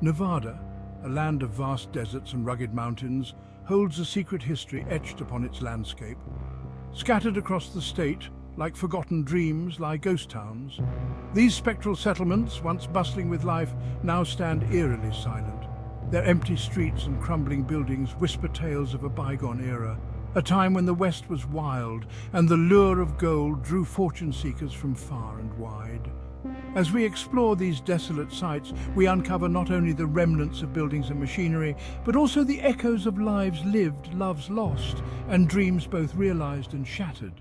Nevada, a land of vast deserts and rugged mountains, holds a secret history etched upon its landscape. Scattered across the state, like forgotten dreams, lie ghost towns. These spectral settlements, once bustling with life, now stand eerily silent. Their empty streets and crumbling buildings whisper tales of a bygone era, a time when the West was wild and the lure of gold drew fortune seekers from far and wide. As we explore these desolate sites, we uncover not only the remnants of buildings and machinery, but also the echoes of lives lived, loves lost, and dreams both realized and shattered.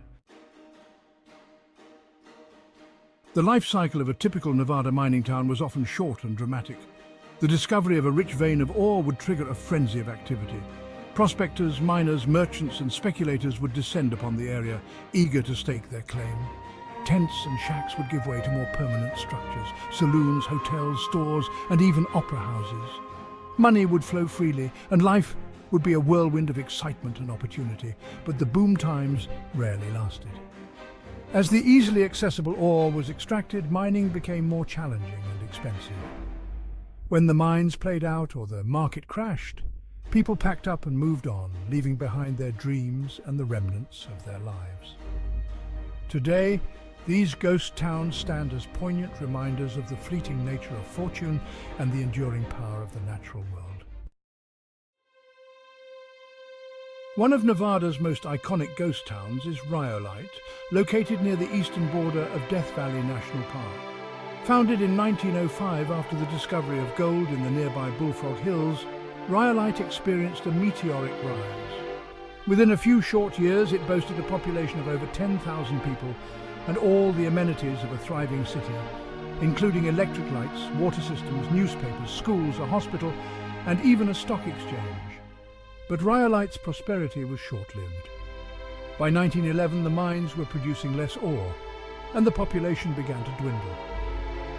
The life cycle of a typical Nevada mining town was often short and dramatic. The discovery of a rich vein of ore would trigger a frenzy of activity. Prospectors, miners, merchants and speculators would descend upon the area, eager to stake their claim. Tents and shacks would give way to more permanent structures, saloons, hotels, stores, and even opera houses. Money would flow freely, and life would be a whirlwind of excitement and opportunity, but the boom times rarely lasted. As the easily accessible ore was extracted, mining became more challenging and expensive. When the mines played out or the market crashed, people packed up and moved on, leaving behind their dreams and the remnants of their lives. Today, these ghost towns stand as poignant reminders of the fleeting nature of fortune and the enduring power of the natural world. One of Nevada's most iconic ghost towns is Rhyolite, located near the eastern border of Death Valley National Park. Founded in 1905 after the discovery of gold in the nearby Bullfrog Hills, Rhyolite experienced a meteoric rise. Within a few short years, it boasted a population of over 10,000 people and all the amenities of a thriving city, including electric lights, water systems, newspapers, schools, a hospital, and even a stock exchange. But Rhyolite's prosperity was short-lived. By 1911, the mines were producing less ore, and the population began to dwindle.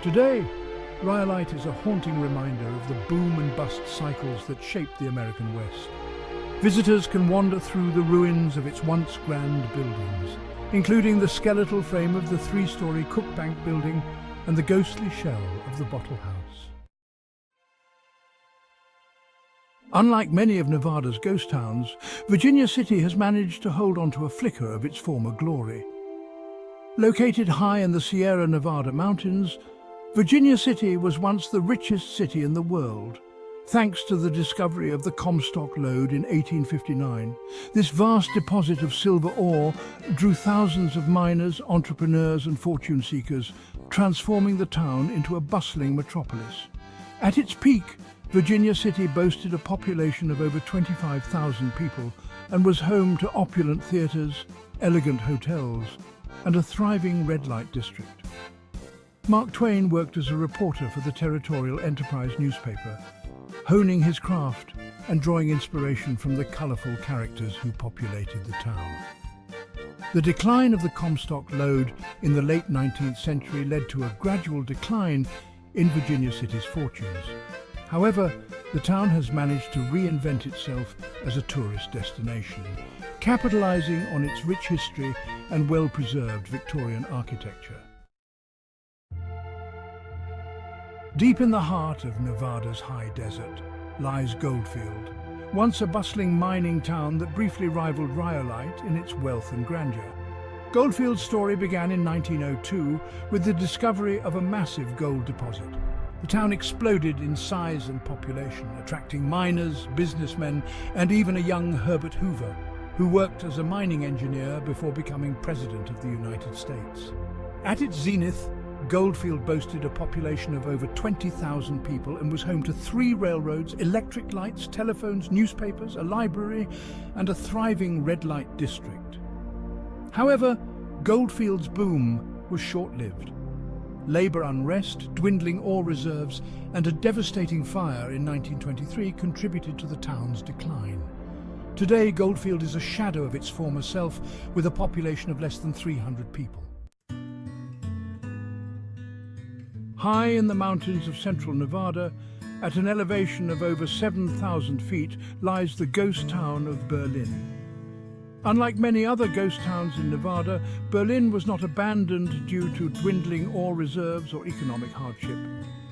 Today, Rhyolite is a haunting reminder of the boom and bust cycles that shaped the American West. Visitors can wander through the ruins of its once grand buildings, including the skeletal frame of the three-story Cook Bank building and the ghostly shell of the Bottle House. Unlike many of Nevada's ghost towns, Virginia City has managed to hold on to a flicker of its former glory. Located high in the Sierra Nevada mountains, Virginia City was once the richest city in the world. Thanks to the discovery of the Comstock Lode in 1859, this vast deposit of silver ore drew thousands of miners, entrepreneurs and fortune seekers, transforming the town into a bustling metropolis. At its peak, Virginia City boasted a population of over 25,000 people and was home to opulent theatres, elegant hotels, and a thriving red light district. Mark Twain worked as a reporter for the Territorial Enterprise newspaper, honing his craft and drawing inspiration from the colourful characters who populated the town. The decline of the Comstock Lode in the late 19th century led to a gradual decline in Virginia City's fortunes. However, the town has managed to reinvent itself as a tourist destination, capitalising on its rich history and well-preserved Victorian architecture. Deep in the heart of Nevada's high desert lies Goldfield, once a bustling mining town that briefly rivaled Rhyolite in its wealth and grandeur. Goldfield's story began in 1902 with the discovery of a massive gold deposit. The town exploded in size and population, attracting miners, businessmen, and even a young Herbert Hoover, who worked as a mining engineer before becoming President of the United States. At its zenith, Goldfield boasted a population of over 20,000 people and was home to 3 railroads, electric lights, telephones, newspapers, a library, and a thriving red light district. However, Goldfield's boom was short-lived. Labor unrest, dwindling ore reserves, and a devastating fire in 1923 contributed to the town's decline. Today, Goldfield is a shadow of its former self, with a population of less than 300 people. High in the mountains of central Nevada, at an elevation of over 7,000 feet, lies the ghost town of Berlin. Unlike many other ghost towns in Nevada, Berlin was not abandoned due to dwindling ore reserves or economic hardship.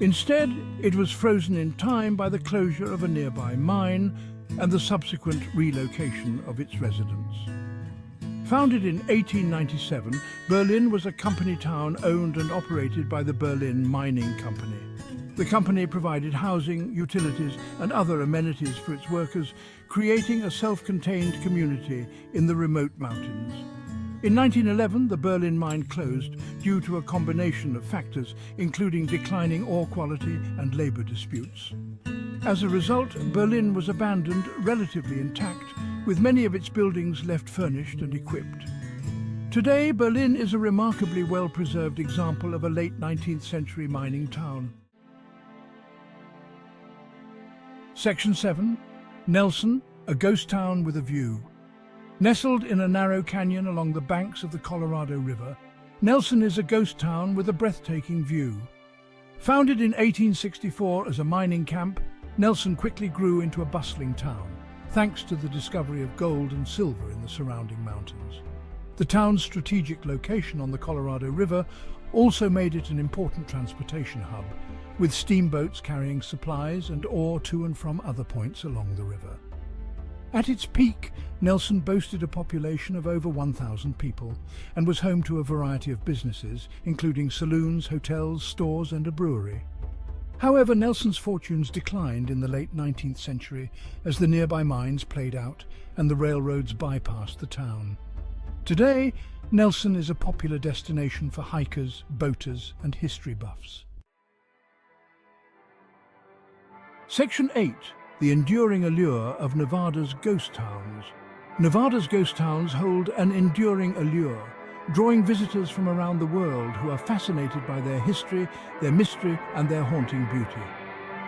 Instead, it was frozen in time by the closure of a nearby mine and the subsequent relocation of its residents. Founded in 1897, Berlin was a company town owned and operated by the Berlin Mining Company. The company provided housing, utilities, and other amenities for its workers, creating a self-contained community in the remote mountains. In 1911, the Berlin mine closed due to a combination of factors, including declining ore quality and labor disputes. As a result, Berlin was abandoned relatively intact, with many of its buildings left furnished and equipped. Today, Berlin is a remarkably well-preserved example of a late 19th century mining town. Section 7. Nelson, a ghost town with a view. Nestled in a narrow canyon along the banks of the Colorado River, Nelson is a ghost town with a breathtaking view. Founded in 1864 as a mining camp, Nelson quickly grew into a bustling town, thanks to the discovery of gold and silver in the surrounding mountains. The town's strategic location on the Colorado River also made it an important transportation hub, with steamboats carrying supplies and ore to and from other points along the river. At its peak, Nelson boasted a population of over 1,000 people and was home to a variety of businesses, including saloons, hotels, stores, and a brewery. However, Nelson's fortunes declined in the late 19th century as the nearby mines played out and the railroads bypassed the town. Today, Nelson is a popular destination for hikers, boaters, and history buffs. Section 8. The enduring allure of Nevada's ghost towns. Nevada's ghost towns hold an enduring allure, drawing visitors from around the world who are fascinated by their history, their mystery, and their haunting beauty.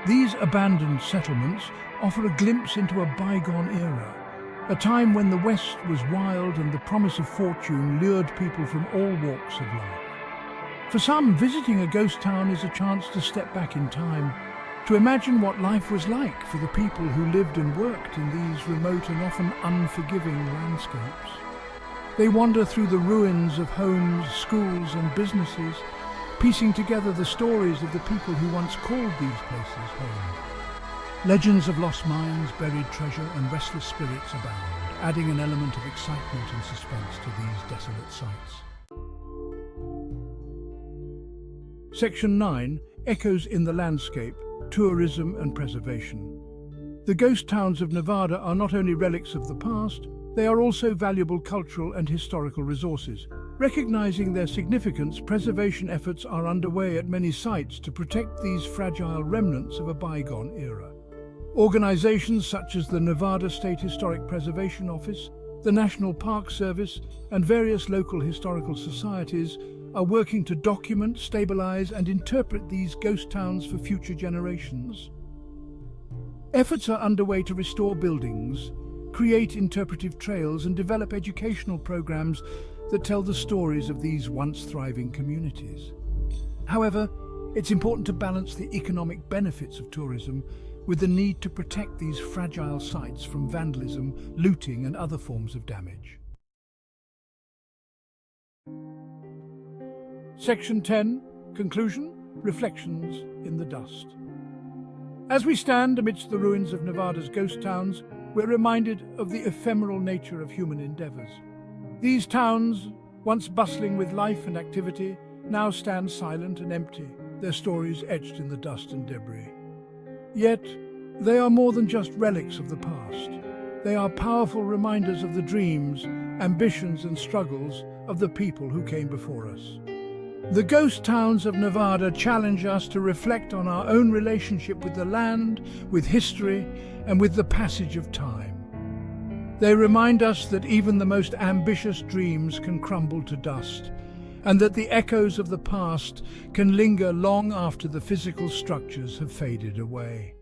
These abandoned settlements offer a glimpse into a bygone era, a time when the West was wild and the promise of fortune lured people from all walks of life. For some, visiting a ghost town is a chance to step back in time, to imagine what life was like for the people who lived and worked in these remote and often unforgiving landscapes. They wander through the ruins of homes, schools, and businesses, piecing together the stories of the people who once called these places home. Legends of lost mines, buried treasure, and restless spirits abound, adding an element of excitement and suspense to these desolate sites. Section 9. Echoes in the landscape, tourism and preservation. The ghost towns of Nevada are not only relics of the past, they are also valuable cultural and historical resources. Recognizing their significance, preservation efforts are underway at many sites to protect these fragile remnants of a bygone era. Organizations such as the Nevada State Historic Preservation Office, the National Park Service, and various local historical societies are working to document, stabilize, and interpret these ghost towns for future generations. Efforts are underway to restore buildings, create interpretive trails, and develop educational programs that tell the stories of these once thriving communities. However, it's important to balance the economic benefits of tourism with the need to protect these fragile sites from vandalism, looting, and other forms of damage. Section 10. Conclusion. Reflections in the dust. As we stand amidst the ruins of Nevada's ghost towns, we're reminded of the ephemeral nature of human endeavors. These towns, once bustling with life and activity, now stand silent and empty, their stories etched in the dust and debris. Yet, they are more than just relics of the past. They are powerful reminders of the dreams, ambitions, and struggles of the people who came before us. The ghost towns of Nevada challenge us to reflect on our own relationship with the land, with history, and with the passage of time. They remind us that even the most ambitious dreams can crumble to dust, and that the echoes of the past can linger long after the physical structures have faded away.